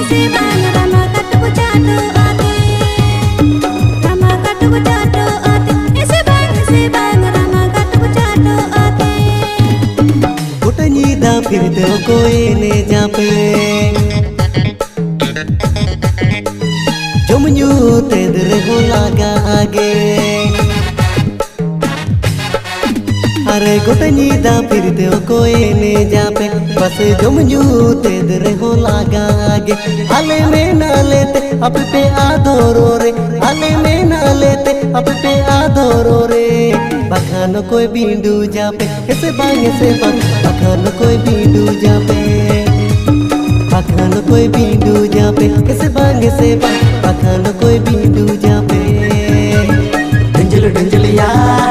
से बांग रामा कटु चाटो आते रामा कटु चाटो आते ऐसे बांग रामा कटु चाटो आते गोटनी दा फिर दो कोई ने जापे जमुन्यू तेरे हो लगा आगे अरे गोटनी दा फिर दो कोई ने जापे बस जमुन्यू तेरे हो लगा आगे आले में ना लेते अब पे आधोरो रे आले में ना लेते अब पे आधोरो रे बखानो कोई बिंदु जापे ऐसे बांग बखानो कोई बिंदु जापे बखानो कोई बिंदु जापे ऐसे बांग बखानो कोई बिंदु जापे डंजल डंजल या